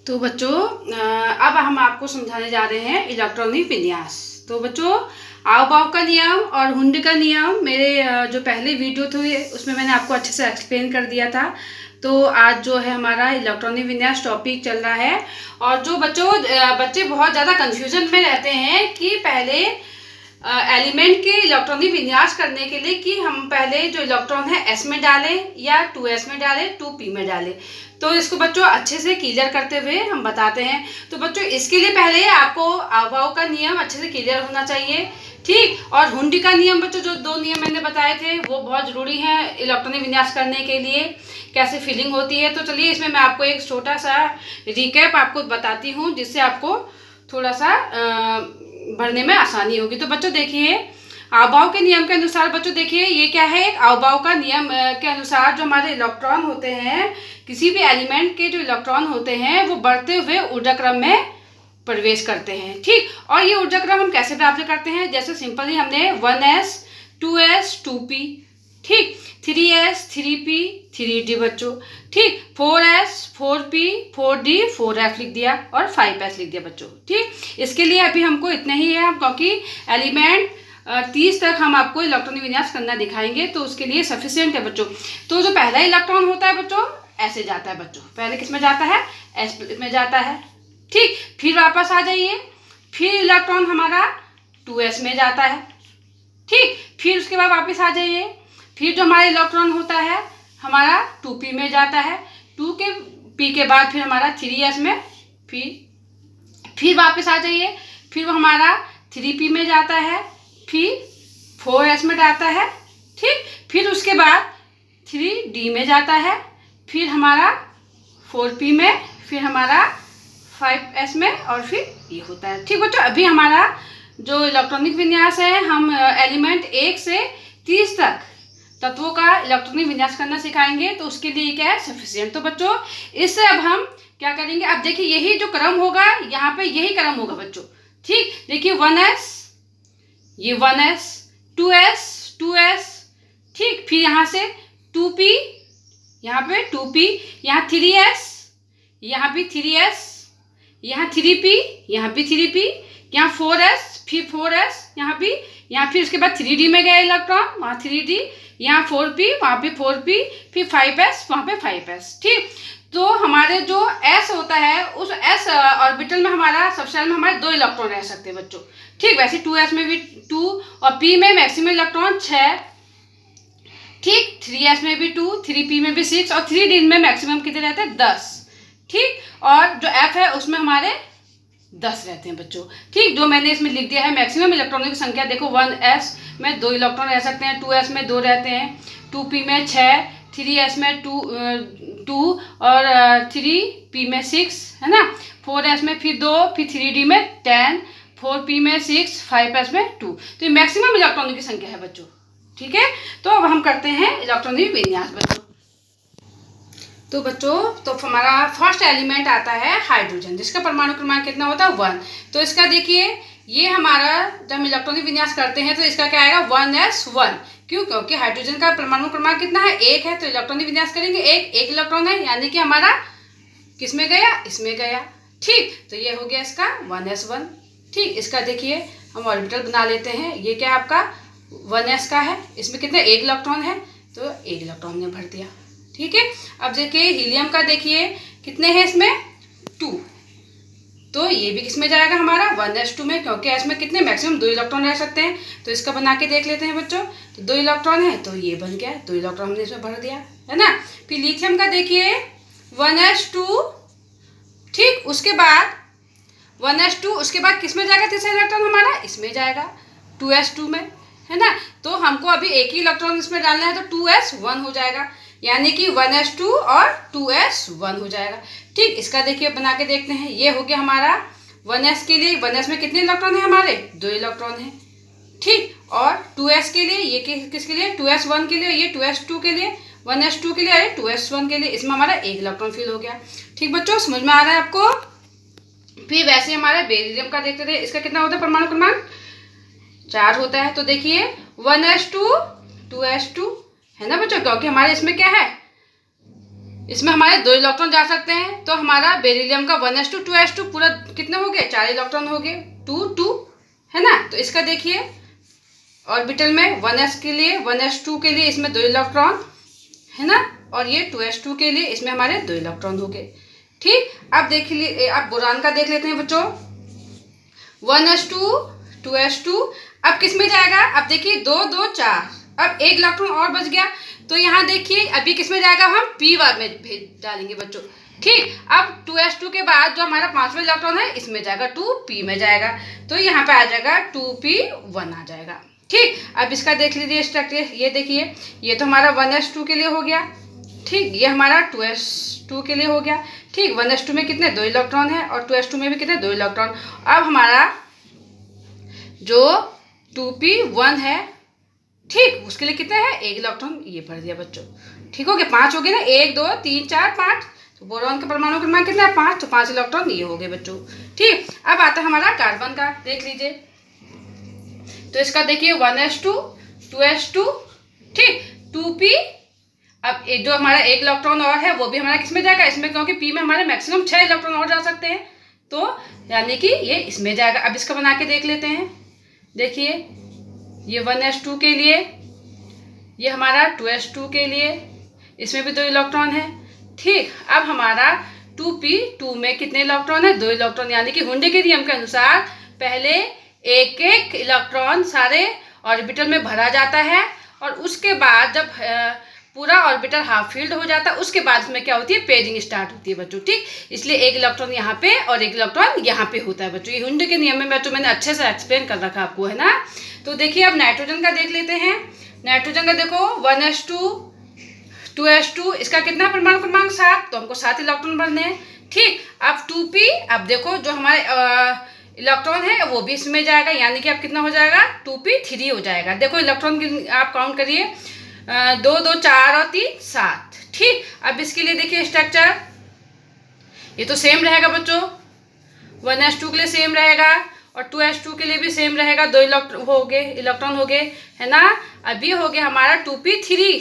तो बच्चों अब हम आपको समझाने जा रहे हैं इलेक्ट्रॉनिक विन्यास। तो बच्चों आव भाव का नियम और हुंड का नियम मेरे जो पहले वीडियो थे उसमें मैंने आपको अच्छे से एक्सप्लेन कर दिया था। तो आज जो है हमारा इलेक्ट्रॉनिक विन्यास टॉपिक चल रहा है। और जो बच्चे बहुत ज़्यादा कन्फ्यूजन में रहते हैं कि पहले एलिमेंट के इलेक्ट्रॉनिक विन्यास करने के लिए कि हम पहले जो इलेक्ट्रॉन है एस में डालें या 2s में डालें 2p में डालें। तो इसको बच्चों अच्छे से क्लियर करते हुए हम बताते हैं। तो बच्चों इसके लिए पहले आपको आभाव का नियम अच्छे से क्लियर होना चाहिए, ठीक। और हुंडी का नियम बच्चों, जो 2 नियम मैंने बताए थे वो बहुत ज़रूरी हैं इलेक्ट्रॉनिक विन्यास करने के लिए, कैसे फीलिंग होती है। तो चलिए इसमें मैं आपको एक छोटा सा रिकैप आपको बताती हूँ जिससे आपको थोड़ा सा भरने में आसानी होगी। तो बच्चों देखिए, आवभाव के नियम के अनुसार बच्चों देखिए ये क्या है, एक आवभाव का नियम के अनुसार जो हमारे इलेक्ट्रॉन होते हैं, किसी भी एलिमेंट के जो इलेक्ट्रॉन होते हैं वो बढ़ते हुए ऊर्जा क्रम में प्रवेश करते हैं, ठीक। और ये ऊर्जा क्रम हम कैसे प्राप्त करते हैं, जैसे सिंपली हमने 1s 2s 2p, ठीक, 3s 3p 3d बच्चों, ठीक, 4s 4p 4d 4f लिख दिया और 5s लिख दिया बच्चों, ठीक। इसके लिए अभी हमको इतना ही है, क्योंकि एलिमेंट 30 तक हम आपको इलेक्ट्रॉनिक विन्यास करना दिखाएंगे तो उसके लिए सफिशिएंट है बच्चों। तो जो पहला इलेक्ट्रॉन होता है बच्चों ऐसे जाता है बच्चों, पहले किस में जाता है, एस में जाता है, ठीक। फिर वापस आ जाइए, फिर इलेक्ट्रॉन हमारा 2s में जाता है, ठीक। फिर उसके बाद वापस आ जाइए, फिर जो हमारा इलेक्ट्रॉन होता है हमारा 2p में जाता है, 2p के बाद फिर हमारा 3s में, फिर वापस आ जाइए, फिर वो हमारा 3p में जाता है, फिर 4s में जाता है, ठीक। फिर उसके बाद 3d में जाता है, फिर हमारा 4p में, फिर हमारा 5s में और फिर ये होता है, ठीक बच्चों। अभी हमारा जो इलेक्ट्रॉनिक विन्यास है हम एलिमेंट 1 से 30 तक तत्वों का इलेक्ट्रॉनिक विन्यास करना सिखाएंगे, तो उसके लिए क्या है, सफिशिएंट। तो बच्चों इससे अब हम क्या करेंगे, अब देखिए यही जो क्रम होगा यहाँ पे यही क्रम होगा बच्चों, ठीक। देखिए 1s, ये 1s 2s 2s, ठीक। फिर यहाँ से 2p, यहाँ पे 2p, यहाँ 3s, यहाँ भी 3s, यहाँ 3p, यहाँ भी 3p, यहाँ 4s, फिर 4s, यहाँ भी, यहाँ फिर उसके बाद 3d में गया इलेक्ट्रॉन, वहाँ 3d, यहाँ 4p, वहाँ पे 4p, फिर 5s, वहाँ पे 5s, ठीक। तो हमारे जो s होता है उस s ऑर्बिटल में हमारा सबशेल में हमारे 2 इलेक्ट्रॉन रह सकते हैं बच्चों, ठीक। वैसे 2s में भी 2 और p में मैक्सिमम इलेक्ट्रॉन 6, ठीक। 3s में भी 2, 3p में भी 6 और 3d में मैक्सिमम कितने रहते हैं, 10, ठीक। और जो f है उसमें हमारे 10 रहते हैं बच्चों, ठीक। जो मैंने इसमें लिख दिया है मैक्सिमम इलेक्ट्रॉनों की संख्या, देखो 1s में 2 इलेक्ट्रॉन रह सकते हैं, 2s में 2 रहते हैं, 2p में 6, 3s में 2 और 3p में 6 है ना, 4s में फिर 2, फिर 3d में 10, 4p में 6, 5s में 2। तो ये मैक्सिमम इलेक्ट्रॉनों की संख्या है बच्चों, ठीक है। तो अब हम करते हैं इलेक्ट्रॉनिक विन्यास बच्चों। तो बच्चों तो हमारा फर्स्ट एलिमेंट आता है हाइड्रोजन, जिसका परमाणु क्रमांक कितना होता है, 1। तो इसका देखिए ये हमारा जब हम इलेक्ट्रॉनिक विन्यास करते हैं तो इसका क्या आएगा, 1s1, क्यों, क्योंकि हाइड्रोजन का परमाणु क्रमांक कितना है, 1 है। तो इलेक्ट्रॉनिक विन्यास करेंगे एक इलेक्ट्रॉन है, यानी कि हमारा किस में गया, इसमें गया, ठीक। तो ये हो गया इसका 1s1, ठीक। इसका देखिए हम ऑर्बिटल बना लेते हैं, ये क्या आपका 1s का है, इसमें कितने 1 इलेक्ट्रॉन है, तो 1 इलेक्ट्रॉन ने भर दिया, ठीक है। अब देखिए हीलियम का देखिए कितने हैं इसमें, 2, तो ये भी किस में जाएगा हमारा 1s2 में, क्योंकि इसमें कितने मैक्सिमम 2 इलेक्ट्रॉन रह सकते हैं। तो इसका बना के देख लेते हैं बच्चों, तो 2 इलेक्ट्रॉन है तो ये बन गया, 2 इलेक्ट्रॉन हमने इसमें भर दिया है ना। फिर लिथियम का देखिए 1s2, ठीक। उसके बाद 1s2, उसके बाद किस में जाएगा तीसरा इलेक्ट्रॉन हमारा, इसमें जाएगा 2s2 में, है ना। तो हमको अभी एक ही इलेक्ट्रॉन इसमें डालना है, तो 2s1 हो जाएगा, यानी कि 1s2 और 2s1 हो जाएगा, ठीक। इसका देखिए बना के देखते हैं, ये हो गया हमारा 1s के लिए, 1s में कितने इलेक्ट्रॉन है हमारे, 2 इलेक्ट्रॉन है, ठीक। और 2s के लिए, ये किसके लिए, 2s1 के लिए, ये 2s2 के लिए, 1s2 के लिए और 2s1 के लिए, इसमें हमारा 1 इलेक्ट्रॉन फिल हो गया, ठीक बच्चों, समझ में आ रहा है आपको। फिर वैसे हमारा बेरिलियम का देखते थे, इसका कितना होता है परमाणु क्रमांक, 4 होता है। तो देखिए 1s2 2s2 है ना बच्चों, क्योंकि हमारे इसमें क्या है इसमें हमारे 2 इलेक्ट्रॉन जा सकते हैं। तो हमारा बेरिलियम का 1s2 2s2 पूरा कितने हो गए, 4 इलेक्ट्रॉन हो गए, 2 2 है ना। तो इसका देखिए ऑर्बिटल में 1s के लिए 1s2 के लिए इसमें 2 इलेक्ट्रॉन है ना, और ये 2s2 के लिए इसमें हमारे 2 इलेक्ट्रॉन हो गए। ठीक, अब देख लीजिए, अब बोरान का देख लेते हैं बच्चों। 1s2 2s2 अब किस में जाएगा, अब देखिए 2 2 4, अब 1 इलेक्ट्रॉन और बच गया। तो यहाँ देखिए अभी किस में जाएगा, हम p वार में भेज डालेंगे बच्चों। ठीक, अब 2s2 के बाद जो हमारा 5वां इलेक्ट्रॉन है इसमें जाएगा, 2p में जाएगा, तो यहाँ पे आ जाएगा 2p1 आ जाएगा। ठीक, अब इसका देख लीजिए स्ट्रक्चर, ये देखिए ये तो हमारा 1s2 के लिए हो गया। ठीक, ये हमारा 2s2 के लिए हो गया। ठीक, 1s2 में कितने 2 इलेक्ट्रॉन है और 2s2 में भी कितने 2 इलेक्ट्रॉन। अब हमारा जो 2p1 है, ठीक, उसके लिए कितने हैं 1 इलेक्ट्रॉन, ये भर दिया बच्चों। ठीक हो गया, 5 हो गए ना, 1 2 3 4 5। तो बोरॉन के परमाणु क्रमांक कितना है 5, तो 5 इलेक्ट्रॉन ये हो गए बच्चों। ठीक, अब आता है हमारा कार्बन का, देख लीजिए। तो इसका देखिए 1s2 2s2, ठीक, 2p। अब जो हमारा 1 इलेक्ट्रॉन और है वो भी हमारा किस में जाएगा, इसमें, क्योंकि p में हमारे मैक्सिमम 6 इलेक्ट्रॉन और जा सकते हैं, तो यानी कि ये इसमें जाएगा। अब इसका बना के देख लेते हैं। देखिए ये 1s2 के लिए, ये हमारा 2s2 के लिए, इसमें भी 2 इलेक्ट्रॉन है। ठीक, अब हमारा 2p2 में कितने इलेक्ट्रॉन है, 2 इलेक्ट्रॉन, यानी कि हुंडे के नियम के अनुसार पहले एक एक इलेक्ट्रॉन सारे ऑर्बिटल में भरा जाता है, और उसके बाद जब पूरा ऑर्बिटल हाफ फील्ड हो जाता है उसके बाद इसमें क्या होती है, पेयरिंग स्टार्ट होती है बच्चों। ठीक, इसलिए 1 इलेक्ट्रॉन यहाँ पे और 1 इलेक्ट्रॉन यहाँ पे होता है बच्चों। ये हुंडे के नियम में बच्चों मैंने अच्छे से एक्सप्लेन कर रखा आपको, है ना। तो देखिए अब नाइट्रोजन का देख लेते हैं। नाइट्रोजन का देखो 1s2 2s2, इसका कितना परमाणु क्रमांक 7, तो हमको 7 इलेक्ट्रॉन भरने हैं। ठीक, अब 2p, अब देखो जो हमारे इलेक्ट्रॉन है वो भी इसमें जाएगा, यानी कि अब कितना हो जाएगा 2p3 हो जाएगा। देखो इलेक्ट्रॉन की आप काउंट करिए, 2 2 4 और 3 7। ठीक, अब इसके लिए देखिए स्ट्रक्चर, ये तो सेम रहेगा बच्चों, 1s2 के लिए सेम रहेगा और 2s2 के लिए भी सेम रहेगा, 2 इलेक्ट्रॉन हो गए, है ना। अब ये हो गया हमारा 2p3,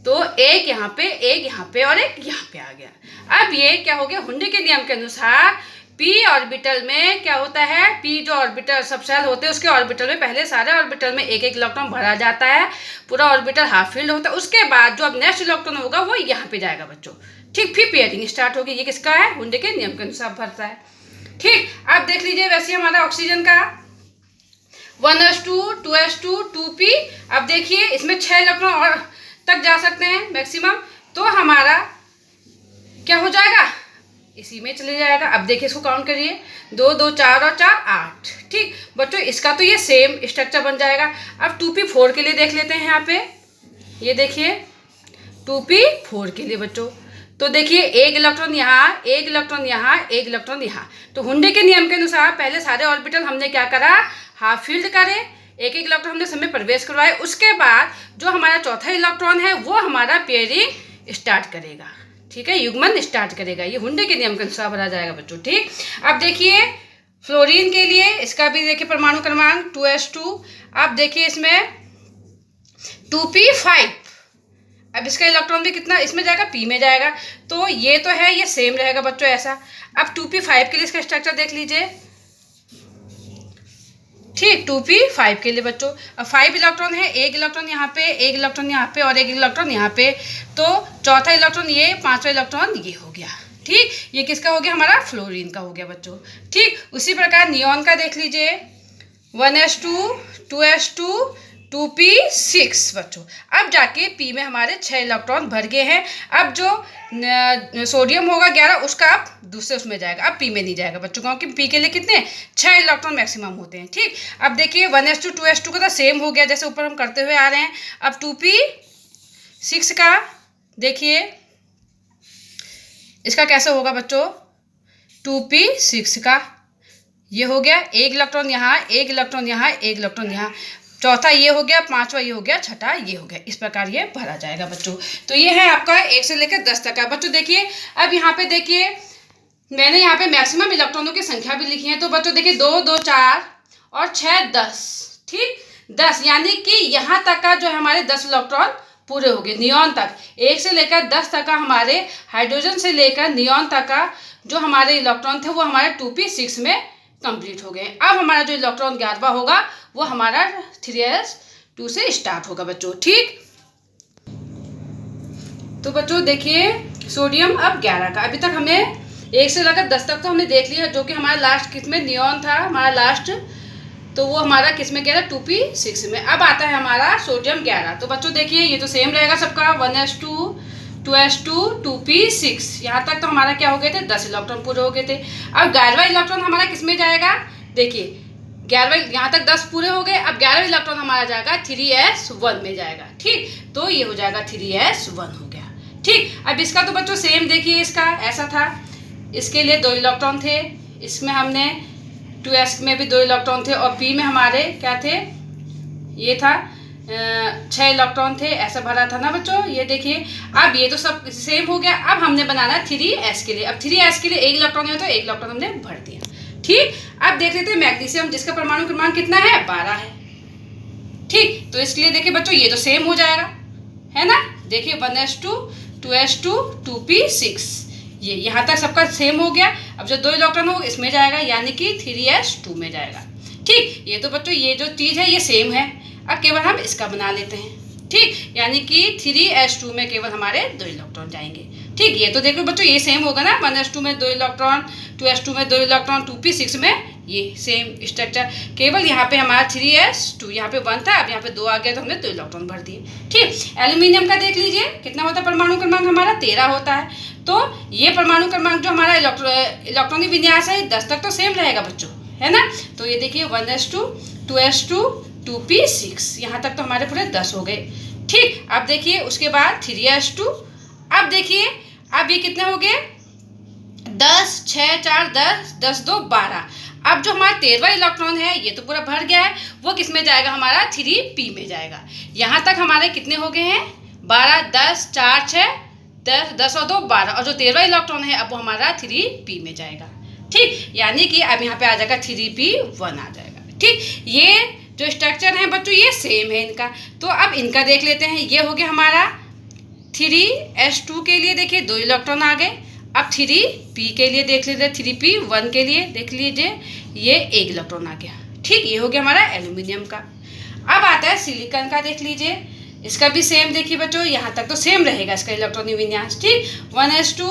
तो एक यहाँ पे, एक यहाँ पे और एक यहाँ पे आ गया। अब ये क्या हो गया, हुंडे के नियम के अनुसार p ऑर्बिटल में क्या होता है, p जो ऑर्बिटल सब शेल होते हैं उसके ऑर्बिटल में पहले सारे ऑर्बिटल में एक एक इलेक्ट्रॉन भरा जाता है, पूरा ऑर्बिटल हाफ फील्ड होता है। उसके बाद जो अब नेक्स्ट इलेक्ट्रॉन होगा वो यहाँ पे जाएगा बच्चों। ठीक, फिर पेयरिंग स्टार्ट होगी। ये किसका है, हुंडे के नियम के अनुसार भरता है। ठीक, अब देख लीजिए वैसे हमारा ऑक्सीजन का 1s2 2s2 2p। अब देखिए इसमें 6 इलेक्ट्रॉन और तक जा सकते हैं मैक्सिमम, तो हमारा क्या हो जाएगा, इसी में चले जाएगा। अब देखिए इसको काउंट करिए, 2 2 4 और 4 8। ठीक बच्चों, इसका तो ये सेम स्ट्रक्चर बन जाएगा। अब 2p4 के लिए देख लेते हैं। यहाँ पे ये देखिए 2p4 के लिए बच्चों, तो देखिए 1 इलेक्ट्रॉन यहाँ, 1 इलेक्ट्रॉन यहाँ, 1 इलेक्ट्रॉन यहाँ। तो हुंडे के नियम के अनुसार पहले सारे ऑर्बिटल हमने क्या करा, हाफ फील्ड करे, एक एक इलेक्ट्रॉन हमने समय प्रवेश करवाए। उसके बाद जो हमारा चौथा इलेक्ट्रॉन है वो हमारा पेयरिंग स्टार्ट करेगा। ठीक है, युग्मन स्टार्ट करेगा। ये हुंडे के नियम के अनुसार भरा जाएगा बच्चों। ठीक, अब देखिए फ्लोरीन के लिए, इसका भी देखिए परमाणु क्रमांक 2s2। अब देखिए इसमें 2p5, अब इसका इलेक्ट्रॉन भी कितना इसमें जाएगा, p में जाएगा। तो ये तो है, ये सेम रहेगा बच्चों ऐसा। अब 2p5 के लिए इसका स्ट्रक्चर देख लीजिए। ठीक, 2p5 के लिए बच्चों 5 इलेक्ट्रॉन है, 1 इलेक्ट्रॉन यहाँ पे, 1 इलेक्ट्रॉन यहाँ पे और 1 इलेक्ट्रॉन यहाँ पे। तो चौथा इलेक्ट्रॉन ये, 5वां इलेक्ट्रॉन ये हो गया। ठीक, ये किसका हो गया, हमारा फ्लोरीन का हो गया बच्चों। ठीक, उसी प्रकार नियॉन का देख लीजिए, 1s2 2s2 2p6 बच्चों। अब जाके p में हमारे 6 इलेक्ट्रॉन भर गए हैं। अब जो सोडियम होगा 11, उसका अब दूसरे उसमें जाएगा, अब p में नहीं जाएगा बच्चों, क्योंकि p के लिए कितने 6 इलेक्ट्रॉन मैक्सिमम होते हैं। ठीक, अब देखिए 1s2 2s2 का तो सेम हो गया जैसे ऊपर हम करते हुए आ रहे हैं। अब 2p6 का देखिए, इसका कैसे होगा बच्चों, 2p6 का ये हो गया, 1 इलेक्ट्रॉन यहाँ, 1 इलेक्ट्रॉन यहाँ, 1 इलेक्ट्रॉन यहाँ, चौथा ये हो गया, 5वां ये हो गया, छठा ये हो गया। इस प्रकार ये भरा जाएगा बच्चों। तो ये है आपका 1 से लेकर 10 तक का बच्चों। देखिए अब यहाँ पे देखिए मैंने यहाँ पे मैक्सिमम इलेक्ट्रॉनों की संख्या भी लिखी है। तो बच्चों देखिए 2 2 4 और 6 10। ठीक, 10, यानी कि यहाँ तक का जो है हमारे 10 इलेक्ट्रॉन पूरे हो गए नियॉन तक। 1 से लेकर 10 तक का हमारे हाइड्रोजन से लेकर नियॉन तक का जो हमारे इलेक्ट्रॉन थे वो हमारे 2p6 में कंप्लीट हो गए। अब हमारा जो इलेक्ट्रॉन 11वां होगा वो हमारा 3s2 से स्टार्ट होगा बच्चों। ठीक, तो बच्चों देखिए सोडियम अब 11 का। अभी तक हमें 1 से लेकर 10 तक तो हमने देख लिया, जो कि हमारा लास्ट किस में नियॉन था हमारा लास्ट, तो वो हमारा किस में गया था 2p6 में। अब आता है हमारा सोडियम 11। तो बच्चों देखिए ये तो सेम रहेगा सबका 1s2 2s2 2p6। यहाँ तक तो हमारा क्या हो गए थे 10 इलेक्ट्रॉन पूरे हो गए थे। अब 11वां इलेक्ट्रॉन हमारा किस में जाएगा, देखिए 11वां, यहाँ तक 10 पूरे हो गए। अब 11वां इलेक्ट्रॉन हमारा जाएगा 3s1 में जाएगा। ठीक, तो ये हो जाएगा 3s1 हो गया। ठीक, अब इसका तो बच्चों सेम देखिए, इसका ऐसा था, इसके लिए 2 इलेक्ट्रॉन थे, इसमें हमने 2s में भी 2 इलेक्ट्रॉन थे और p में हमारे क्या थे, ये था 6 इलेक्ट्रॉन थे, ऐसा भरा था ना बच्चों। ये देखिए अब ये तो सब सेम हो गया। अब हमने बनाना 3s के लिए। अब 3s के लिए 1 इलेक्ट्रॉन है तो 1 इलेक्ट्रॉन हमने भर दिया। ठीक, अब देख लेते हैं मैग्नीशियम, जिसका परमाणु क्रमांक कितना है 12 है। ठीक, तो इसके लिए देखिए बच्चों ये तो सेम हो जाएगा, है ना। देखिए 1s2 2s2 2p6, ये यहाँ तक सबका सेम हो गया। अब जो 2 इलेक्ट्रॉन हो इसमें जाएगा, यानी कि 3s2 में जाएगा। ठीक, ये तो बच्चों ये जो चीज़ है ये सेम है। अब केवल हम इसका बना लेते हैं। ठीक, यानी कि 3s2 में केवल हमारे 2 इलेक्ट्रॉन जाएंगे। ठीक, ये तो देखो बच्चों ये सेम होगा ना, 1s2 में 2 इलेक्ट्रॉन 2s2 में 2 इलेक्ट्रॉन 2p6 में ये सेम स्ट्रक्चर। केवल यहाँ पे हमारा 3s2 यहाँ पे 1 था, अब यहाँ पे 2 आ गया तो हमने 2 इलेक्ट्रॉन भर दिए। ठीक, एल्यूमिनियम का देख लीजिए कितना होता है परमाणु क्रमांक हमारा 13 होता है। तो ये परमाणु क्रमांक जो हमारा इलेक्ट्रॉनिक विन्यास है 10 तक तो सेम रहेगा बच्चों, है ना। तो ये देखिए 1s2 2s2 2p6, यहाँ तक तो हमारे पूरे 10 हो गए। ठीक, अब देखिए उसके बाद 3s2। अब देखिए अब ये कितने हो गए 10 6 4 10 10 2 12। अब जो हमारा 13वां इलेक्ट्रॉन है ये तो पूरा भर गया है, वो किस में जाएगा हमारा 3p में जाएगा। यहाँ तक हमारे कितने हो गए हैं 12 10 4 6 10 10 और 2 12, और जो 13वां इलेक्ट्रॉन है अब वो हमारा 3p में जाएगा। ठीक, यानी कि अब यहाँ पे आ जाएगा 3p1 आ जाएगा। ठीक, ये जो स्ट्रक्चर है बच्चों ये सेम है इनका। तो अब इनका देख लेते हैं। ये हो गया हमारा 3s2 के लिए, देखिए 2 इलेक्ट्रॉन आ गए। अब 3p के लिए देख लेते हैं, 3p1 के लिए देख लीजिए ये 1 इलेक्ट्रॉन आ गया। ठीक, ये हो गया हमारा एल्यूमिनियम का। अब आता है सिलिकॉन का, देख लीजिए इसका भी सेम। देखिए बच्चों यहाँ तक तो सेम रहेगा इसका इलेक्ट्रॉनिक विन्यास। ठीक, 1s2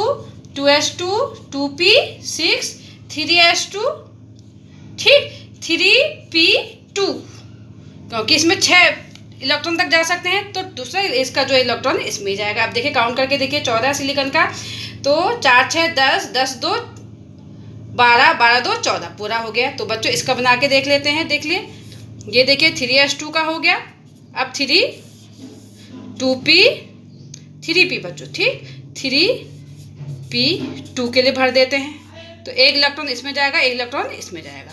2s2 2p6 3s2, ठीक 3p2, क्योंकि इसमें 6 इलेक्ट्रॉन तक जा सकते हैं तो दूसरा इसका जो इलेक्ट्रॉन इसमें जाएगा। अब देखिए काउंट करके देखिए 14 सिलिकॉन का, तो 4 6 10 10 2 12 12 2 14 पूरा हो गया। तो बच्चों इसका बना के देख लेते हैं। देख लिए ये देखिए 3s2 का हो गया। अब 3p बच्चों, ठीक 3p2 के लिए भर देते हैं। तो 1 इलेक्ट्रॉन इसमें जाएगा 1 इलेक्ट्रॉन इसमें जाएगा।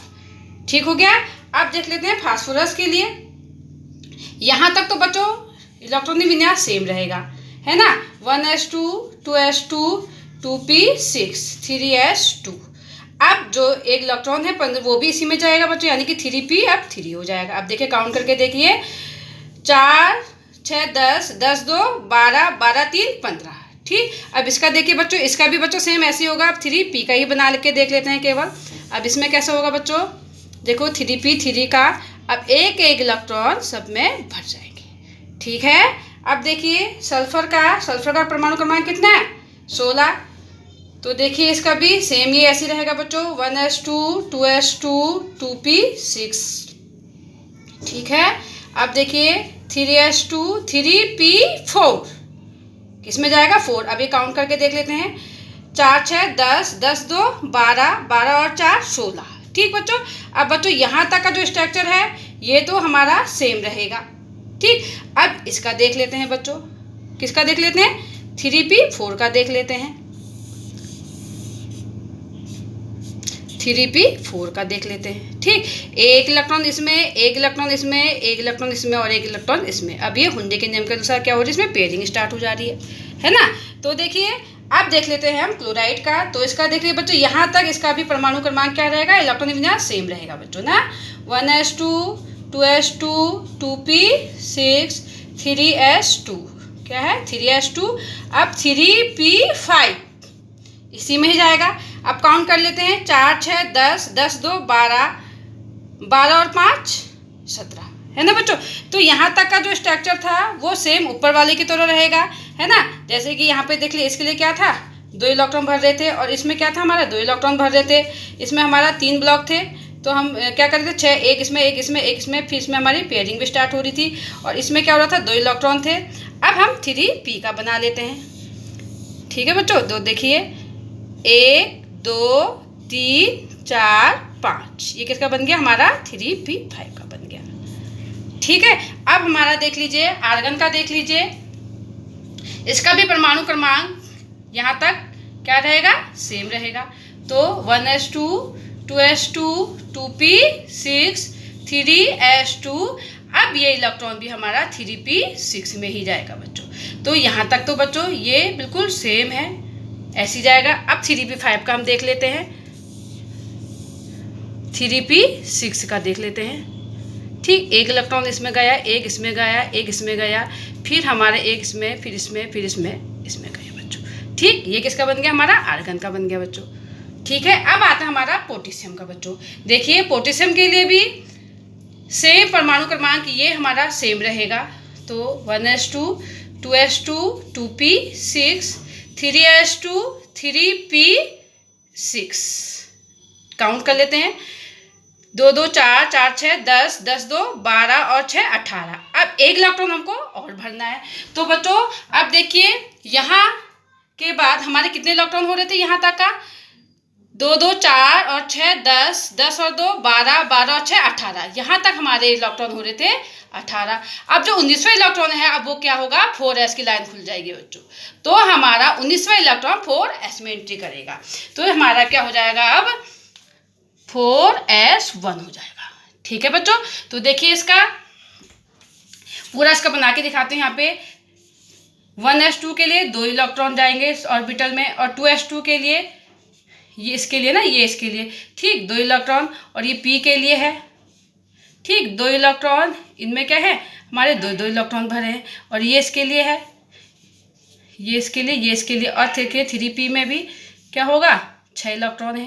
ठीक हो गया। अब देख लेते हैं फास्फोरस के लिए। यहाँ तक तो बच्चों इलेक्ट्रॉनिक विन्यास सेम रहेगा, है ना। 1s2 2s2 2p6 3s2। अब जो 1 इलेक्ट्रॉन है वो भी इसी में जाएगा बच्चों, यानी कि 3p अब 3 हो जाएगा। अब देखिए काउंट करके देखिए 4 6 10 10 2 12 12 3 15। ठीक, अब इसका देखिए बच्चों, इसका भी बच्चों सेम ऐसे होगा। अब 3p का ही बना के देख लेते हैं केवल। अब इसमें कैसा होगा बच्चों, देखो 3p3 का अब 1 1 इलेक्ट्रॉन सब में भर जाएंगे। ठीक है। अब देखिए सल्फर का परमाणु क्रमांक कितना है 16। तो देखिए इसका भी सेम ये ऐसे रहेगा बच्चों 1s2 2s2 2p6। ठीक है। अब देखिए 3s2 3p4 किसमें जाएगा 4। अब ये काउंट करके देख लेते हैं 4 6 10 10 2 12 12 और 4 16। ठीक बच्चों। अब बच्चों यहाँ तक का जो स्ट्रक्चर है ये तो हमारा सेम रहेगा। ठीक, अब इसका देख लेते हैं बच्चों, किसका देख लेते हैं 3p4 का देख लेते हैं। 3p4 का देख लेते हैं। ठीक, 1 इलेक्ट्रॉन इसमें 1 इलेक्ट्रॉन इसमें 1 इलेक्ट्रॉन इसमें और 1 इलेक्ट्रॉन इसमें। अब ये हुंडे के नियम के अनुसार क्या हो रही है, इसमें पेयरिंग स्टार्ट हो जा रही है ना। तो देखिए अब देख लेते हैं हम क्लोराइड का। तो इसका देख लीजिए बच्चों, यहाँ तक इसका भी परमाणु क्रमांक क्या रहेगा, इलेक्ट्रॉनिक विन्यास सेम रहेगा बच्चों ना। 1s2 2s2 2p6 3s2। क्या है 3s2, अब 3p5 इसी में ही जाएगा। अब काउंट कर लेते हैं, 4 6 10, 10 2 12, 12 और 5 17, है ना बच्चों। तो यहाँ तक का जो स्ट्रक्चर था वो सेम ऊपर वाले की तरह रहेगा, है ना। जैसे कि यहाँ पे देख लिए, इसके लिए क्या था 2 इलेक्ट्रॉन भर रहे थे, और इसमें क्या था हमारा 2 इलेक्ट्रॉन भर रहे थे। इसमें हमारा 3 ब्लॉक थे, तो हम क्या कर रहे थे 6, एक इसमें एक इसमें एक इसमें, फिर इसमें हमारी पेयरिंग भी स्टार्ट हो रही थी। और इसमें क्या हो रहा था 2 इलेक्ट्रॉन थे। अब हम 3p का बना लेते हैं, ठीक है बच्चों। तो देखिए 1 2 3 4 5, ये किसका बन गया हमारा 3p5 का बन गया, ठीक है। अब हमारा देख लीजिए आर्गन का, देख लीजिए इसका भी परमाणु क्रमांक यहाँ तक क्या रहेगा सेम रहेगा। तो 1s2 2s2 2p6 3s2, अब ये इलेक्ट्रॉन भी हमारा 3p6 में ही जाएगा बच्चों। तो यहाँ तक तो बच्चों ये बिल्कुल सेम है, ऐसे जाएगा। अब 3p5 का हम देख लेते हैं, 3p6 का देख लेते हैं, ठीक। एक इलेक्ट्रॉन इसमें गया, एक इसमें गया, एक इसमें गया, फिर हमारे एक इसमें, फिर इसमें, फिर इसमें, इसमें गया बच्चों, ठीक। ये किसका बन गया हमारा आर्गन का बन गया बच्चों, ठीक है। अब आता है हमारा पोटेशियम का बच्चों। देखिए पोटेशियम के लिए भी सेम परमाणु क्रमांक ये हमारा सेम रहेगा। तो 1s2 2s2 2p6 3s2 3p6, count कर लेते हैं, 2 2 4 4 6 10, 10 2 12 और 6 18। अब एक इलेक्ट्रॉन हमको और भरना है। तो बच्चों अब देखिए यहाँ के बाद हमारे कितने इलेक्ट्रॉन हो रहे थे यहाँ तक का, 2 2 4 और 6 10, 10 और 2 12, 12 और 6 18, यहाँ तक हमारे इलेक्ट्रॉन हो रहे थे 18। अब जो 19वां इलेक्ट्रॉन है अब वो क्या होगा 4s की लाइन खुल जाएगी बच्चों। तो हमारा 19वां इलेक्ट्रॉन 4s में एंट्री करेगा, तो हमारा क्या हो जाएगा अब 4s1 हो जाएगा, ठीक है बच्चों। तो देखिए इसका पूरा इसका बना के दिखाते हैं। यहाँ पे 1s2 के लिए 2 इलेक्ट्रॉन जाएंगे इस ऑर्बिटल में, और 2s2 के लिए ये इसके लिए ना, ये इसके लिए, ठीक 2 इलेक्ट्रॉन, और ये p के लिए है, ठीक 2 इलेक्ट्रॉन, इनमें क्या है हमारे 2 2 इलेक्ट्रॉन भरे हैं, और ये इसके लिए है, ये इसके लिए, ये इसके लिए, और देखिए 3p में भी क्या होगा 6 इलेक्ट्रॉन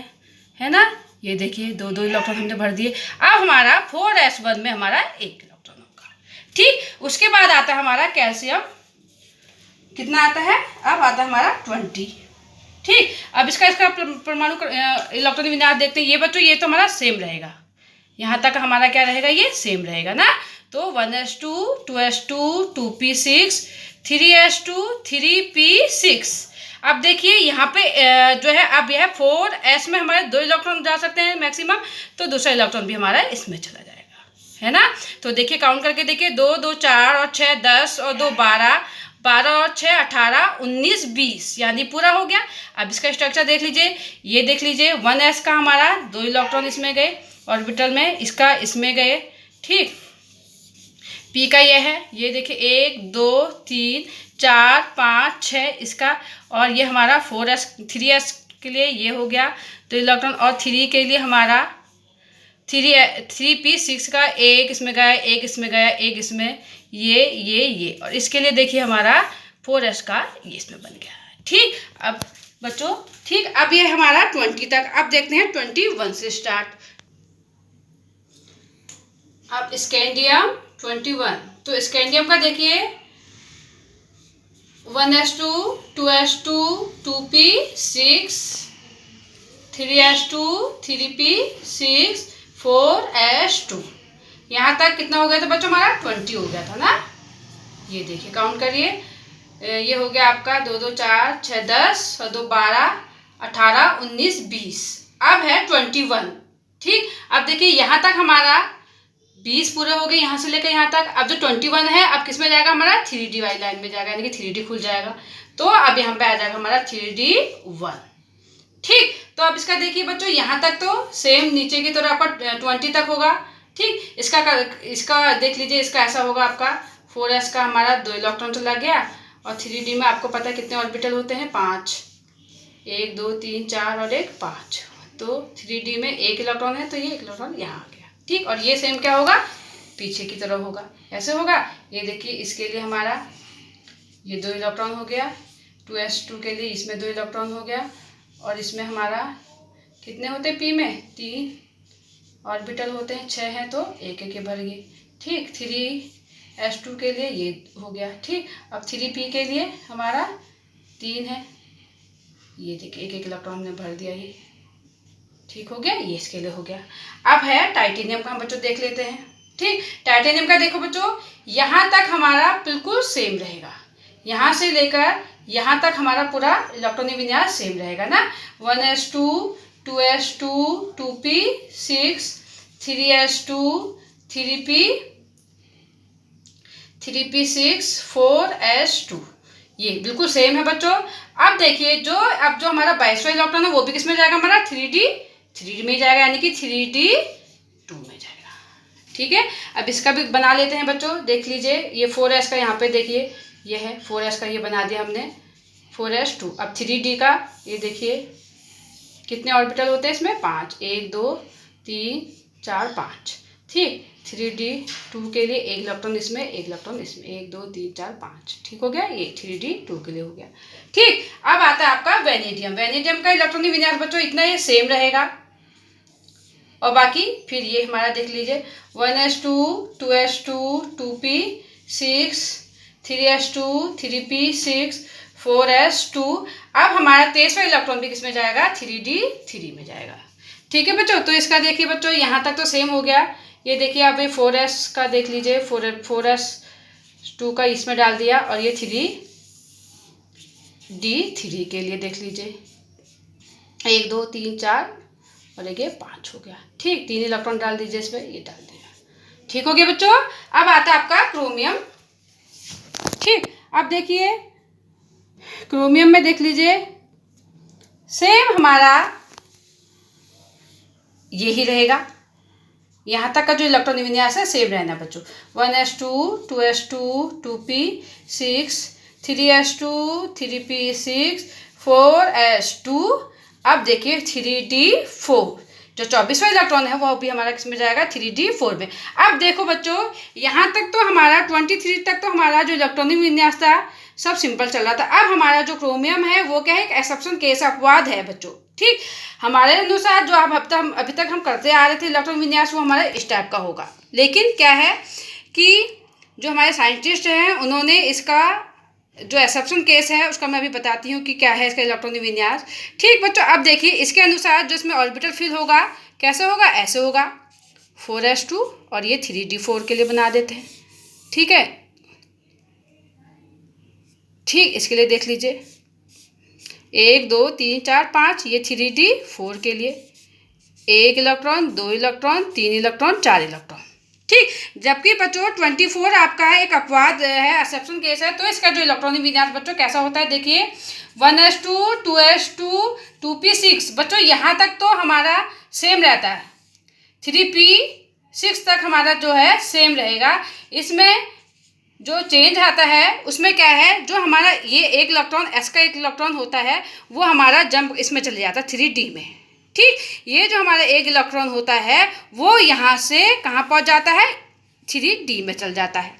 है ना। ये देखिए 2 2 इलेक्ट्रॉन हमने भर दिए। अब हमारा 4s1 में हमारा 1 इलेक्ट्रॉन होगा, ठीक। उसके बाद आता है हमारा कैल्शियम, कितना आता है, अब आता है हमारा 20, ठीक। अब इसका परमाणु इलेक्ट्रॉन विन्यास देखते हैं। ये बच्चों ये तो हमारा सेम रहेगा, यहाँ तक हमारा क्या रहेगा ये सेम रहेगा ना। तो 1s2 2s2 2p6 3s2 3p6। अब देखिए यहाँ पे जो है अब यह 4s में हमारे 2 इलेक्ट्रॉन जा सकते हैं मैक्सिमम, तो दूसरा इलेक्ट्रॉन भी हमारा इसमें चला जाएगा, है ना। तो देखिए काउंट करके देखिए 2 2 4 और 6 10 और 2 12, 12 और 6 18 19 20, यानी पूरा हो गया। अब इसका स्ट्रक्चर देख लीजिए, ये देख लीजिए 1s का हमारा 2 इलेक्ट्रॉन इसमें गए ऑर्बिटल में, इसका इसमें गए, ठीक। p का ये है, ये देखिए 1 2 3 4 5 6 इसका, और ये हमारा 3s के लिए ये हो गया 2 इलेक्ट्रॉन, और 3 के लिए हमारा 3p6 का एक इसमें गया, एक इसमें गया, एक इसमें, ये, और इसके लिए देखिए हमारा 4s का ये इसमें बन गया, ठीक। अब बच्चों ठीक, अब ये हमारा 20 तक। अब देखते हैं 21 से स्टार्ट। अब स्कैंडियम 21, तो स्कैंडियम का देखिए 1s2 2s2 2p6 3s2 3p6 4s2, यहाँ तक कितना हो गया था बच्चों हमारा 20 हो गया था ना। ये देखिए काउंट करिए, ये हो गया आपका 2 2 4 6 10 और 2 12 18 19 20, अब है 21, ठीक। अब देखिए यहाँ तक हमारा 20 पूरे हो गए, यहाँ से लेकर यहाँ तक। अब जो 21 है अब किस में जाएगा हमारा 3D वाली लाइन में जाएगा, यानी कि 3D खुल जाएगा। तो अब यहाँ पे आ जाएगा हमारा 3D1, ठीक। तो अब इसका देखिए बच्चों यहाँ तक तो सेम नीचे की तरफ आपका 20 तक होगा, ठीक। इसका देख लीजिए, इसका ऐसा होगा आपका 4s का हमारा 2 इलेक्ट्रॉन चला गया, और 3D में आपको पता है कितने ऑर्बिटल होते हैं 5, 1 2 3 4 और 1 5, तो 3D में 1 इलेक्ट्रॉन है, तो ये 1 इलेक्ट्रॉन यहाँ आ गया, ठीक। और ये सेम क्या होगा पीछे की तरफ होगा, ऐसे होगा। ये देखिए इसके लिए हमारा ये 2 इलेक्ट्रॉन हो गया, 2s2 के लिए इसमें 2 इलेक्ट्रॉन हो गया, और इसमें हमारा कितने होते हैं, p में 3 ऑर्बिटल होते हैं, 6 हैं तो एक एक भर गए। ठीक, 3s2 के लिए ये हो गया। ठीक, अब 3p के लिए हमारा 3 है, ये देखिए एक एक इलेक्ट्रॉन ने भर दिया ये। ठीक हो गया, ये इसके लिए हो गया। अब है टाइटेनियम का, हम बच्चों देख लेते हैं। ठीक, टाइटेनियम का देखो बच्चों, यहाँ तक हमारा बिल्कुल सेम रहेगा, यहाँ से लेकर यहाँ तक हमारा पूरा इलेक्ट्रॉनिक विन्यास सेम रहेगा ना। 1s2 2s2 2p6 3s2 3p6 4s2, ये बिल्कुल सेम है बच्चों। अब देखिए अब जो हमारा 22वां इलेक्ट्रॉन है वो भी किस में जाएगा, हमारा 3d में जाएगा, यानी कि 3d2 में जाएगा। ठीक है, अब इसका भी बना लेते हैं बच्चों, देख लीजिए। ये 4s का यहाँ पे देखिए, ये है 4s का, ये बना दिया हमने 4s2। अब 3d का ये देखिए कितने ऑर्बिटल होते हैं इसमें, 5, 1 2 3 4 5। ठीक, 3d2 के लिए एक इलेक्ट्रॉन इसमें, एक इलेक्ट्रॉन इसमें, 1 2 3 4 5। ठीक हो गया, ये 3d2 के लिए हो गया। ठीक, अब आता है आपका वेनेडियम। वेनेडियम का इलेक्ट्रॉनिक विन्यास बच्चों इतना ये सेम रहेगा, और बाकी फिर ये हमारा देख लीजिए 1s2 2s2 2p6 3s2 3p6 4s2। अब हमारा 23वां इलेक्ट्रॉन भी किसमें जाएगा, 3d3 में जाएगा। ठीक है बच्चों, तो इसका देखिए बच्चों यहाँ तक तो सेम हो गया। ये देखिए आप ये 4s का देख लीजिए, 4s2 का इसमें डाल दिया, और ये 3d3 के लिए देख लीजिए 1 2 3 4 और ये 5 हो गया। ठीक, 3 इलेक्ट्रॉन डाल दीजिए इसमें, ये डाल दिया। ठीक हो गया बच्चों। अब आता है आपका क्रोमियम। ठीक, अब देखिए क्रोमियम में देख लीजिए सेम हमारा यही रहेगा, यहाँ तक का जो इलेक्ट्रॉन विन्यास है सेम रहना बच्चों। 1s2 2s2 2p6 3s2 3p6 4s2। अब देखिए 3d4, जो 24वां इलेक्ट्रॉन है वो भी हमारा किसमें जाएगा, 3d4 में। अब देखो बच्चों यहाँ तक तो हमारा 23 तक तो हमारा जो इलेक्ट्रॉनिक विन्यास था सब सिंपल चल रहा था। अब हमारा जो क्रोमियम है वो क्या है, एक एक्सेप्शन केस, अपवाद है बच्चों। ठीक, हमारे अनुसार जो अभी तक हम करते आ रहे थे इलेक्ट्रॉन विन्यास, वो हमारा इस टाइप का होगा। लेकिन क्या है कि जो हमारे साइंटिस्ट हैं उन्होंने इसका जो एक्सेप्शन केस है उसका मैं अभी बताती हूँ कि क्या है इसका इलेक्ट्रॉनिक विन्यास। ठीक बच्चों, अब देखिए इसके अनुसार जो इसमें ऑर्बिटल फिल होगा कैसे होगा, ऐसे होगा 4s2, और ये 3d4 के लिए बना देते हैं। ठीक है, ठीक, इसके लिए देख लीजिए 1 2 3 4 5, ये 3d4 के लिए 1 इलेक्ट्रॉन 2 इलेक्ट्रॉन 3 इलेक्ट्रॉन 4 इलेक्ट्रॉन। ठीक, जबकि बच्चों 24 आपका एक अपवाद है, एक्सेप्शन केस है। तो इसका जो इलेक्ट्रॉनिक विन्यास बच्चों कैसा होता है, देखिए 1s2 2s2 2p6 बच्चों यहाँ तक तो हमारा सेम रहता है, 3p6 तक हमारा जो है सेम रहेगा। इसमें जो चेंज आता है उसमें क्या है, जो हमारा ये एक इलेक्ट्रॉन s का एक इलेक्ट्रॉन होता है वो हमारा जंप इसमें चले जाता है 3d में। ठीक, ये जो हमारा एक इलेक्ट्रॉन होता है वो यहाँ से कहाँ पहुँच जाता है, 3d में चल जाता है।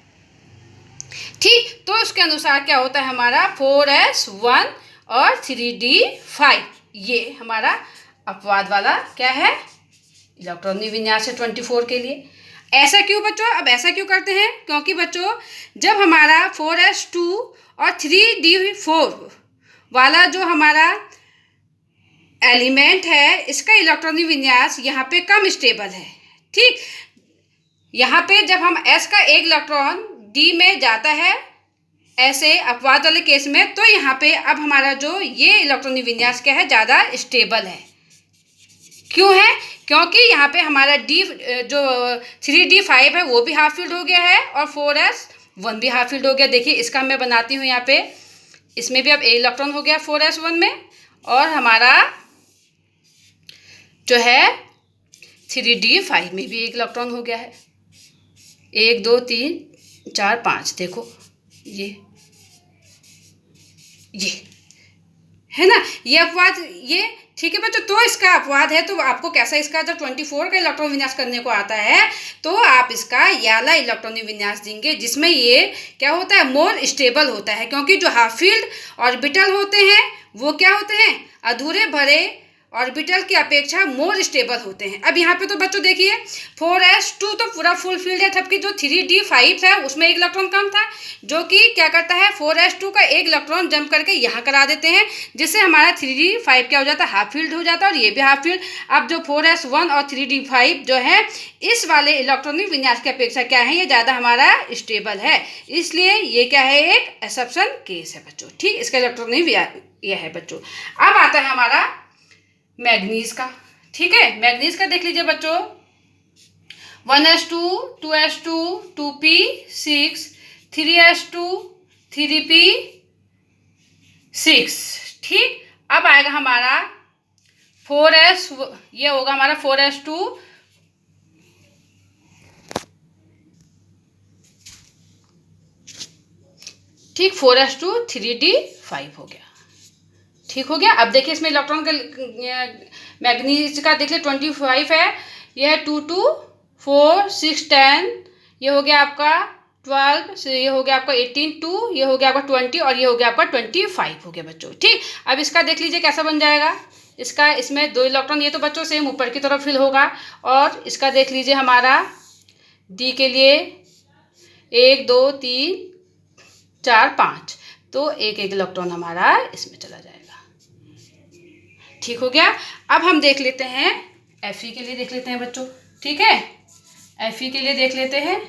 ठीक, तो उसके अनुसार क्या होता है हमारा 4s1 और 3d5, ये हमारा अपवाद वाला क्या है इलेक्ट्रॉनिक विन्यास है 24 के लिए। ऐसा क्यों बच्चों, अब ऐसा क्यों करते हैं, क्योंकि बच्चों जब हमारा 4s2 और 3d4 वाला जो हमारा एलिमेंट है इसका इलेक्ट्रॉनिक विन्यास यहाँ पे कम स्टेबल है। ठीक, यहाँ पे जब हम s का एक इलेक्ट्रॉन d में जाता है ऐसे अपवाद वाले केस में, तो यहाँ पे अब हमारा जो ये इलेक्ट्रॉनिक विन्यास क्या है, ज़्यादा स्टेबल है। क्यों है, क्योंकि यहाँ पे हमारा जो 3d5 है वो भी हाफ फील्ड हो गया है और 4s1 भी हाफ फील्ड हो गया। देखिए इसका मैं बनाती हूँ यहाँ पे, इसमें भी अब एक इलेक्ट्रॉन हो गया 4s1 में, और हमारा जो है 3d5 में भी एक इलेक्ट्रॉन हो गया है। 1 2 3 4 5, देखो ये है ना। ये अपवाद ये ठीक है बच्चों, तो इसका अपवाद है। तो आपको कैसा इसका जब 24 का इलेक्ट्रॉन विन्यास करने को आता है तो आप इसका ये वाला इलेक्ट्रॉनिक विन्यास देंगे, जिसमें ये क्या होता है, मोर स्टेबल होता है। क्योंकि जो हाफ फील्ड ऑर्बिटल होते हैं वो क्या होते हैं, अधूरे भरे ऑर्बिटल की अपेक्षा मोर स्टेबल होते हैं। अब यहाँ पे तो बच्चों देखिए 4s2 तो पूरा फुल फील्ड है, जबकि जो 3d5 था उसमें एक इलेक्ट्रॉन कम था, जो कि क्या करता है 4s2 का एक इलेक्ट्रॉन जंप करके यहाँ करा देते हैं, जिससे हमारा 3d5 क्या हो जाता है, हाफ फील्ड हो जाता है, और ये भी हाफ फील्ड। अब जो 4s1 और 3d5 जो है इस वाले इलेक्ट्रॉनिक विन्यास की अपेक्षा क्या है, ये ज़्यादा हमारा स्टेबल है, इसलिए ये क्या है, एक एक्सेप्शन केस है बच्चों। ठीक, इसका इलेक्ट्रॉनिक ये है बच्चों। अब आता है हमारा मैग्नीज का। ठीक है, मैग्नीज का देख लीजिए बच्चों, 1s2 2s2 2p6 3s2 3p6। ठीक, अब आएगा हमारा 4s, ये होगा हमारा 4s2 ठीक 4s2 3d5 हो गया। ठीक हो गया। अब देखिए इसमें इलेक्ट्रॉन का मैग्नीज का देख लिया 25 है, यह है 2 2 4 6 10, ये हो गया आपका 12, ये हो गया आपका 18 2, ये हो गया आपका 20, और ये हो गया आपका 25 हो गया बच्चों। ठीक, अब इसका देख लीजिए कैसा बन जाएगा। इसका इसमें 2 इलेक्ट्रॉन, ये तो बच्चों सेम ऊपर की तरफ फिल होगा, और इसका देख लीजिए हमारा डी के लिए 1 2 3 4 5, तो एक एक इलेक्ट्रॉन हमारा इसमें चला जाएगा। ठीक हो गया। अब हम देख लेते हैं Fe के लिए देख लेते हैं बच्चों। ठीक है, Fe के लिए देख लेते हैं,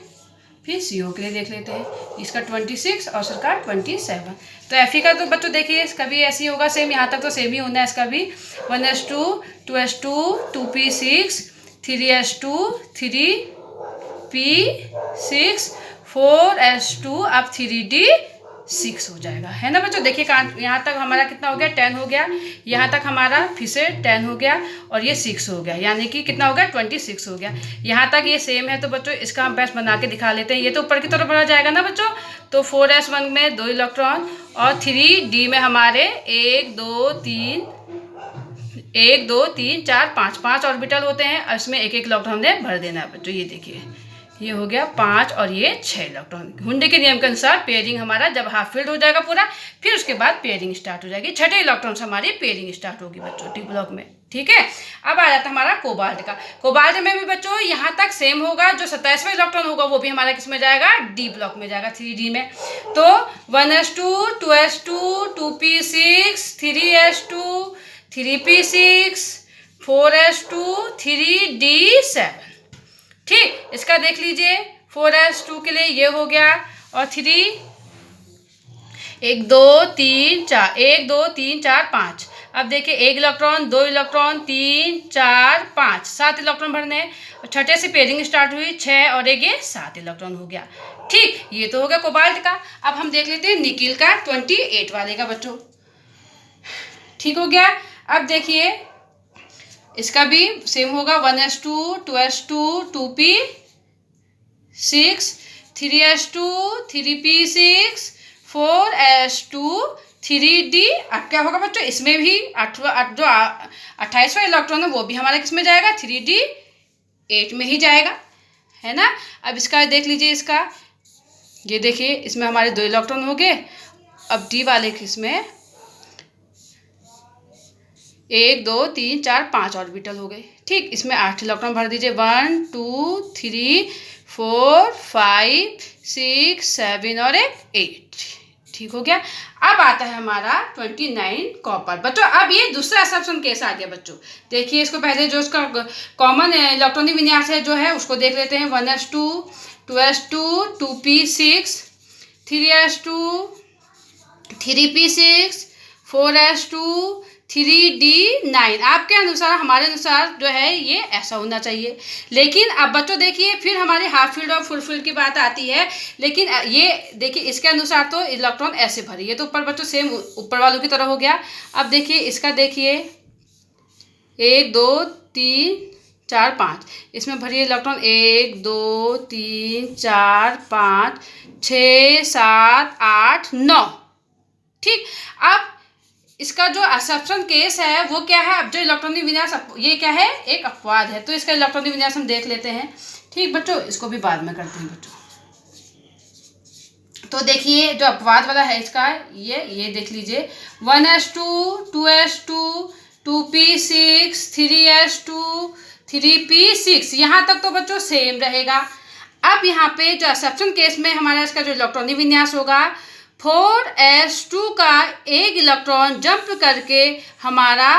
फिर CO के लिए देख लेते हैं। इसका 26 और इसका 27। तो Fe का तो बच्चों देखिए इसका भी ऐसे ही होगा, सेम, यहाँ तक तो सेम ही होना है इसका भी। 1s2 2s2 2p6 3s2 3p6 4s2 अब 3d6 हो जाएगा, है ना बच्चों। देखिए यहाँ तक हमारा कितना हो गया, 10 हो गया, यहाँ तक हमारा फिर से 10 हो गया, और ये 6 हो गया, यानी कि कितना हो गया, 26 हो गया। यहाँ तक ये सेम है, तो बच्चों इसका हम पैस बना के दिखा लेते हैं। ये तो ऊपर की तरफ बढ़ा जाएगा ना बच्चों, तो 4s1 में 2 इलेक्ट्रॉन, और 3d में हमारे 1 2 3 4 5 ऑर्बिटल होते हैं, और इसमें एक एक इलेक्ट्रॉन हमने भर देना है बच्चों। ये देखिए ये हो गया 5 और ये 6 इलेक्ट्रॉन। हुंडी के नियम के अनुसार पेयरिंग हमारा जब हाफ फील्ड हो जाएगा पूरा, फिर उसके बाद पेयरिंग स्टार्ट हो जाएगी, छठे इलेक्ट्रॉन से हमारी पेयरिंग स्टार्ट होगी बच्चों डी ब्लॉक में। ठीक है, अब आ जाता है हमारा कोबाल्ट का। कोबाल्ट में भी बच्चों यहाँ तक सेम होगा, जो 27वां इलेक्ट्रॉन होगा वो भी हमारा किस में जाएगा, डी ब्लॉक में जाएगा, 3d में। तो 1s2 2s2 2p6 3s2 3p6 4s2 3d7। ठीक, इसका देख लीजिए 4s2 के लिए ये हो गया, और 3 1 2 3 4 1 2 3 4 5। अब देखिए 1 इलेक्ट्रॉन 2 इलेक्ट्रॉन 3 4 5 7 इलेक्ट्रॉन भरने, और छठे से पेयरिंग स्टार्ट हुई 6 और एक ये 7 इलेक्ट्रॉन हो गया। ठीक, ये तो हो गया कोबाल्ट का। अब हम देख लेते हैं निकिल का 28 वाले का बच्चों। ठीक हो गया। अब देखिए इसका भी सेम होगा, 1s2 2s2 2p6 3s2 3p6 4s2 3d। अब क्या होगा बच्चों, इसमें भी जो 28वां इलेक्ट्रॉन है वो भी हमारा किस में जाएगा, 3d8 में ही जाएगा, है ना। अब इसका देख लीजिए, इसका ये देखिए इसमें हमारे 2 इलेक्ट्रॉन हो गए। अब डी वाले किसमें 1 2 3 4 5 ऑर्बिटल हो गए। ठीक, इसमें 8 इलेक्ट्रॉन भर दीजिए, 1 2 3 4 5 6 7 और 8। ठीक हो गया। अब आता है हमारा 29 कॉपर बच्चों। अब ये दूसरा एक्सेप्शन केस आ गया बच्चों। देखिए इसको पहले जो इसका कॉमन इलेक्ट्रॉनिक विन्यास है जो है उसको देख लेते हैं। 1s2 2s2 2p6 3s2 3p6 4s2 3d9। आपके अनुसार, हमारे अनुसार जो है ये ऐसा होना चाहिए। लेकिन अब बच्चों देखिए फिर हमारे हाफ फील्ड और फुल फील्ड की बात आती है। लेकिन ये देखिए इसके अनुसार तो इलेक्ट्रॉन ऐसे भरी, ये तो ऊपर बच्चों सेम ऊपर वालों की तरह हो गया। अब देखिए इसका देखिए 1 2 3 4 5, इसमें भरिए इलेक्ट्रॉन 1 2 3 4 5 6 7 8 9। ठीक, अब इसका जो असप्शन केस है वो क्या है, अब जो इलेक्ट्रॉनिक विन्यास ये क्या है, एक अपवाद है, तो इसका इलेक्ट्रॉनिक विन्यास हम देख लेते हैं। ठीक बच्चों, इसको भी बाद में करते हैं बच्चों। तो देखिए जो अपवाद वाला है इसका, ये देख लीजिए 1s2 2s2 2p6 3s2 3p6, यहाँ तक तो बच्चों सेम रहेगा। अब यहाँ पे जो असप्शन केस में हमारा इसका जो इलेक्ट्रॉनिक विन्यास होगा, 4s2 का एक इलेक्ट्रॉन जंप करके हमारा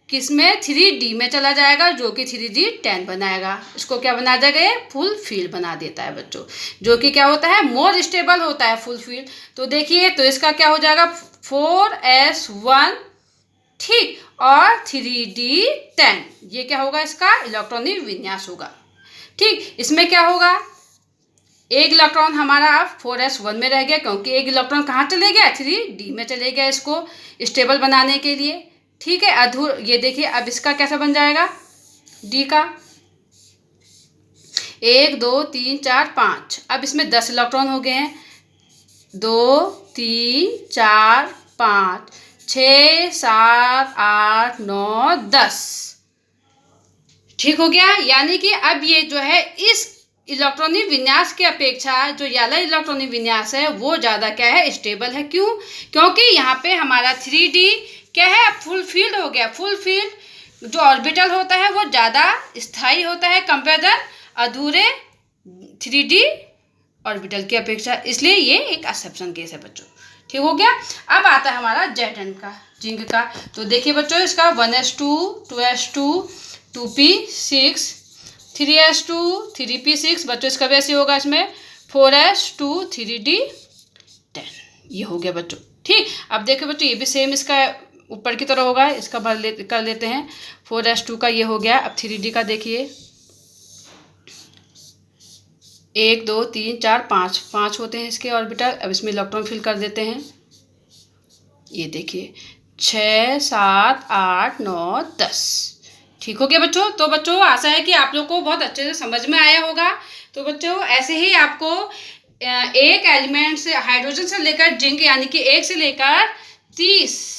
किसमें 3d में चला जाएगा, जो कि 3d10 बनाएगा। इसको क्या बना जाएगा, ये फुल फील्ड बना देता है बच्चों, जो कि क्या होता है, मोर स्टेबल होता है फुल फील्ड। तो देखिए तो इसका क्या हो जाएगा 4s1, ठीक, और 3d10, ये क्या होगा, इसका इलेक्ट्रॉनिक विन्यास होगा। ठीक, इसमें क्या होगा, एक इलेक्ट्रॉन हमारा 4s1 में रह गया, क्योंकि एक इलेक्ट्रॉन कहाँ चले गया, 3d में चले गया इसको स्टेबल बनाने के लिए। ठीक है, ये देखिए अब इसका कैसा बन जाएगा, डी का 1 2 3 4 5, अब इसमें 10 इलेक्ट्रॉन हो गए हैं, 2 3 4 5 6 7 8 9 10, ठीक हो गया। यानी कि अब ये जो है इस इलेक्ट्रॉनिक विन्यास की अपेक्षा जो वाला इलेक्ट्रॉनिक विन्यास है वो ज़्यादा क्या है, स्टेबल है। क्यों, क्योंकि यहाँ पे हमारा 3d क्या है, फुल फील्ड हो गया। फुल फील्ड जो ऑर्बिटल होता है वो ज़्यादा स्थायी होता है कंपेयर देन अधूरे 3d ऑर्बिटल की अपेक्षा, इसलिए ये एक एक्सेप्शन केस है बच्चों। ठीक हो गया। अब आता है हमारा Zn का, जिंक का। तो देखिए बच्चों इसका 1s2 2s2 2p6 3s2 3p6, बच्चों इसका वैसे होगा इसमें 4s2 3d10, ये हो गया बच्चों। ठीक, अब देखो बच्चों ये भी सेम इसका ऊपर की तरह होगा, इसका कर लेते हैं। 4s2 का ये हो गया। अब 3d का देखिए 1 2 3 4 5 होते हैं इसके ऑर्बिटल। अब इसमें इलेक्ट्रॉन फिल कर देते हैं, ये देखिए 6 7 8 9 10, ठीक हो गया बच्चों। तो बच्चों आशा है कि आप लोग को बहुत अच्छे से समझ में आया होगा। तो बच्चों ऐसे ही आपको एक एलिमेंट से, हाइड्रोजन से लेकर जिंक, यानी कि 1 से लेकर 30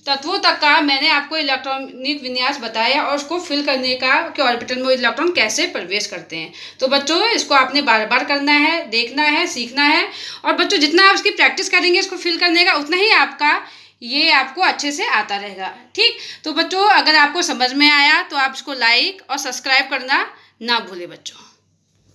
तत्वों तक का मैंने आपको इलेक्ट्रॉनिक विन्यास बताया, और उसको फिल करने का कि ऑर्बिटल में इलेक्ट्रॉन कैसे प्रवेश करते हैं। तो बच्चों इसको आपने बार बार करना है, देखना है, सीखना है, और बच्चों जितना आप इसकी प्रैक्टिस करेंगे इसको फिल करने का, उतना ही ये आपको अच्छे से आता रहेगा। ठीक, तो बच्चों अगर आपको समझ में आया तो आप इसको लाइक और सब्सक्राइब करना ना भूलें बच्चों।